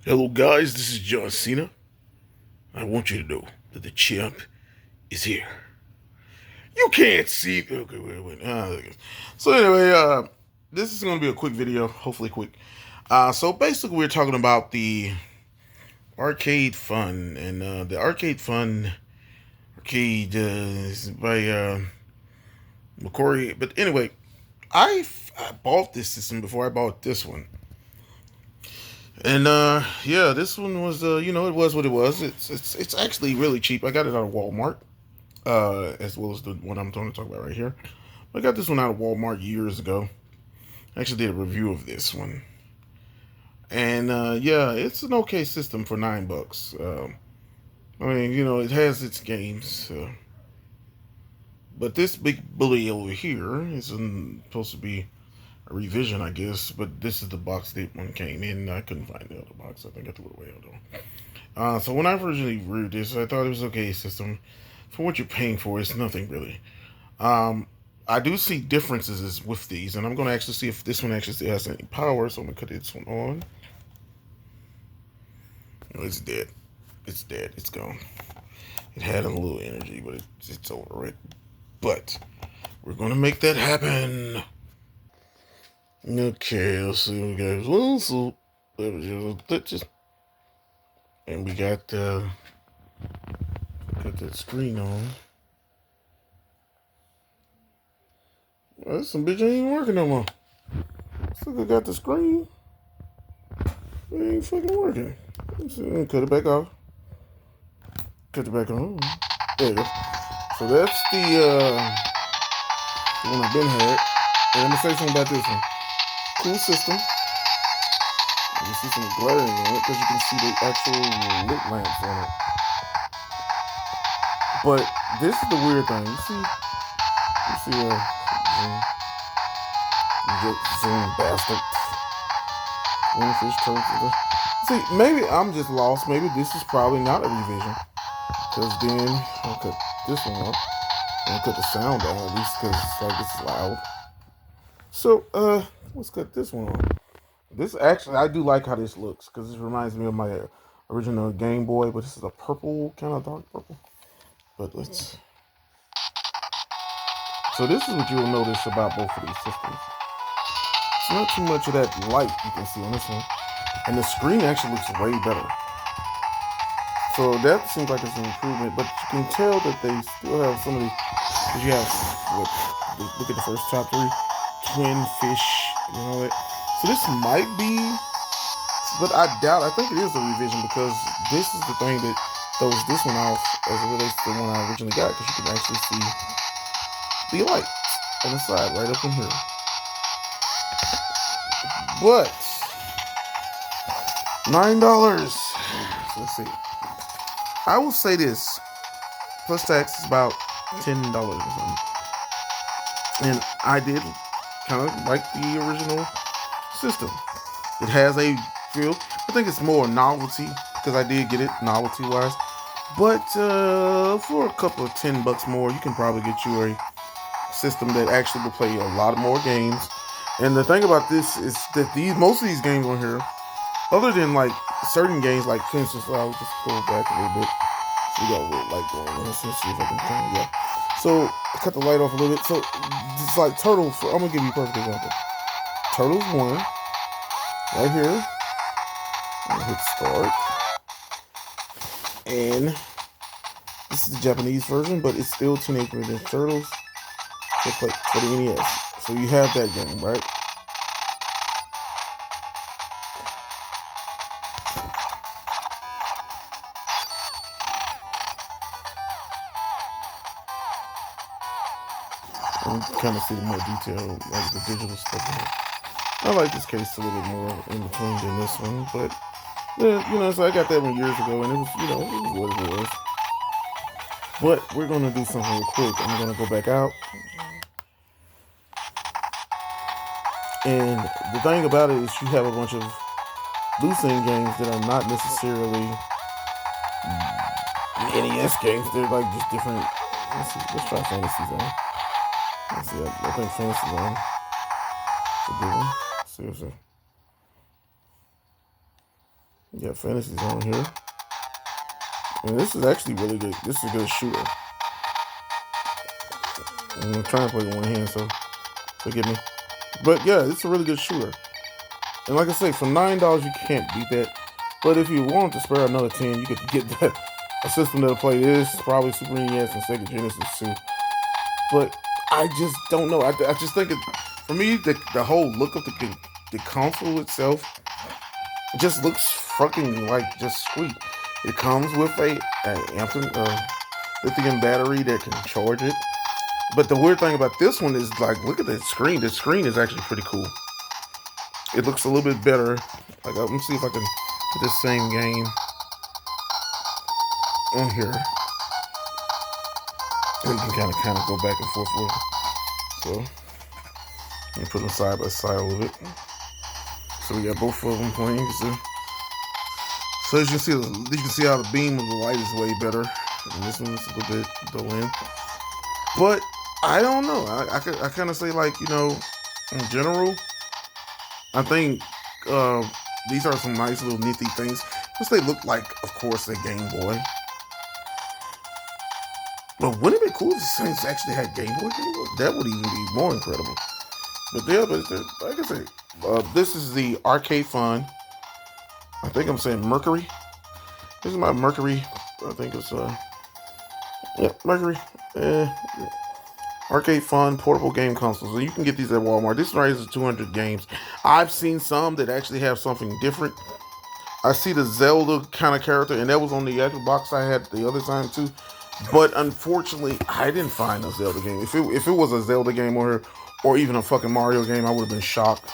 Hello, guys. This is John Cena. I want you to know that the champ is here. You can't see. Okay, wait. So anyway, this is going to be a quick video. Hopefully, quick. So basically, we're talking about the arcade fun, and the arcade fun arcade is by Merkury. But anyway, I bought this system before I bought this one. And yeah, this one was it was what it was. It's actually really cheap. I got it out of Walmart, as well as the one I'm going to talk about right here. I got this one out of Walmart years ago. I actually did a review of this one, and yeah, it's an okay system for $9. I mean, it has its games, but this big bully over here is supposed to be a revision, I guess. But this is the box that one came in. I couldn't find the other box. I think I threw it away. So when I originally reviewed this, I thought it was okay system. For what you're paying for, it's nothing really. I do see differences with these, and I'm going to actually see if this one actually still has any power. So I'm going to cut this one on. No, it's dead. It's dead. It's gone. It had a little energy, but it's over it. But we're going to make that happen. Okay, let's see what we got. Well, so and we got that screen on. Well, some bitch ain't even working no more. Still got the screen. It ain't fucking working. Let's see, cut it back off. Cut it back on. There you go. So that's the one I've been had. And I'm gonna say something about this one. Cool system. You see some glaring on it because you can see the actual lit lamps on it. But this is the weird thing. Zoom bastard. Wingfish turtle. See, maybe I'm just lost. Maybe this is probably not a revision. Because then I'll cut this one up. And I'll cut the sound down at least because it's loud. So, let's cut this one on. This actually, I do like how this looks because this reminds me of my original Game Boy, but this is a purple, kind of dark purple. But let's. So this is what you'll notice about both of these systems. It's not too much of that light you can see on this one, and the screen actually looks way better. So that seems like it's an improvement, but you can tell that they still have some of the. Because you have look at the first top three, twin fish, So this might be, but I doubt. I think it is a revision because this is the thing that throws this one off as it relates to the one I originally got, because you can actually see the light on the side right up in here. But $9. So let's see. I will say this: plus tax is about $10 or something. And I did kind of like the original system. It has a feel. I think it's more novelty because I did get it novelty wise. But for a couple of $10 more, you can probably get you a system that actually will play a lot more games. And the thing about this is that most of these games on here, other than like certain games, like for instance, I'll just go back a little bit. So we got a little light going on. Let's see if I can turn it up. So I cut the light off a little bit. So it's like Turtles. I'm gonna give you a perfect example. Turtles 1, right here. I'm gonna hit start, and this is the Japanese version, but it's still Teenage Mutant Ninja Turtles for the NES. So you have that game, right? And you kind of see the more detail, like the digital stuff. I like this case a little bit more in between than this one, but yeah, so I got that one years ago, and it was, it was what it was. But we're gonna do something real quick. I'm gonna go back out, and the thing about it is you have a bunch of loose end games that are not necessarily NES games. They're like just different. Let's try Fantasy Zone. Let's see, I think Fantasy Zone is a good one. Seriously. Yeah, Fantasy Zone here. And this is actually really good. This is a good shooter. I'm trying to play with one hand, so forgive me. But yeah, it's a really good shooter. And like I say, for $9, you can't beat that. But if you want to spare another 10, you could get that a system that'll play this, probably Super NES and Sega Genesis too. But I just don't know. I just think for me, the whole look of the console itself just looks fucking like just sweet. It comes with a lithium battery that can charge it. But the weird thing about this one is, like, look at the screen. The screen is actually pretty cool. It looks a little bit better. Like, let me see if I can put this same game on here. And you can kind of go back and forth with it. So, let me put them side by side a little bit. So we got both of them playing. So as you can see how the beam of the light is way better. And this one's a little bit dull in. But I don't know. I kind of say, like, you know, in general, I think these are some nice little nifty things. Plus they look like, of course, a Game Boy. But wouldn't it be cool if the Saints actually had Game Boy? That would even be more incredible. But yeah, like I said, this is the Arcade Fun. I think I'm saying Merkury. This is my Merkury. I think it's yeah, Merkury. Arcade Fun portable game consoles. So you can get these at Walmart. This right is 200 games. I've seen some that actually have something different. I see the Zelda kind of character, and that was on the actual box I had the other time too. But unfortunately, I didn't find a Zelda game. If it was a Zelda game or even a fucking Mario game, I would have been shocked.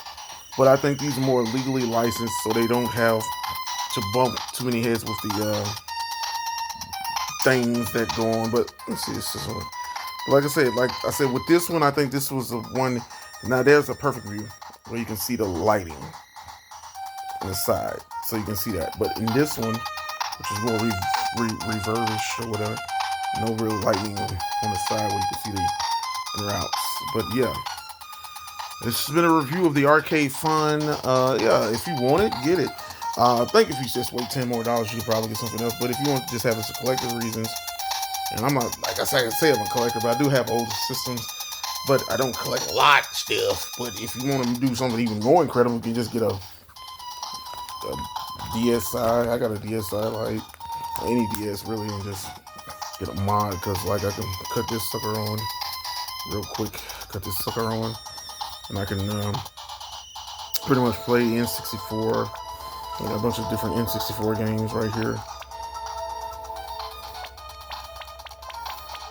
But I think these are more legally licensed, so they don't have to bump too many heads with the things that go on. But let's see, this is one. Like I said, with this one, I think this was the one. Now there's a perfect view where you can see the lighting on the side, so you can see that. But in this one, which is more reverse or whatever, no real lighting on the side where you can see the routes. But yeah, this has been a review of the Arcade Fun. Yeah, if you want it, get it. I think if you just wait $10 more, you could probably get something else. But if you want to just have it for collector reasons, and I'm not, like I say I'm a collector, but I do have older systems, but I don't collect a lot of stuff. But if you want to do something even more incredible, you can just get a DSi. I got a DSi, like any DS really, and just get a mod, because like I can cut this sucker on real quick, and I can pretty much play N64. I got a bunch of different N64 games right here.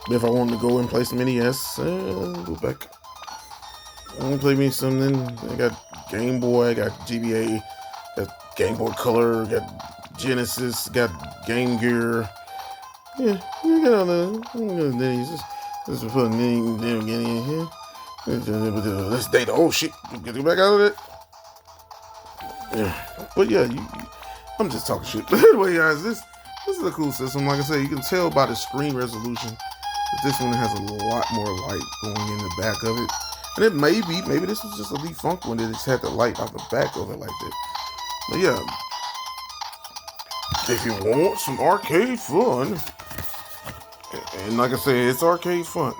If I wanted to go and play some NES, go back and play me something. I got Game Boy, I got GBA, got Game Boy Color, got Genesis, got Game Gear. Yeah, you got all the. Let's put a name in here. Let's data. Oh shit, get back out of it. Yeah, but yeah, I'm just talking shit. But anyway, guys, this is a cool system. Like I said, you can tell by the screen resolution that this one has a lot more light going in the back of it. And it maybe this was just a defunct one that just had the light out the back of it like that. But yeah, if you want some arcade fun, and like I said, it's arcade fun.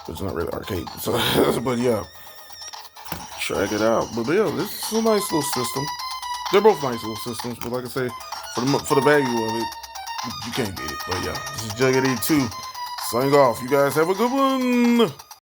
It's not really arcade, so but yeah, check it out. But yeah, this is a nice little system. They're both nice little systems, but like I say, for the value of it, you can't beat it. But yeah, this is Juggedy 2 signing off. You guys have a good one.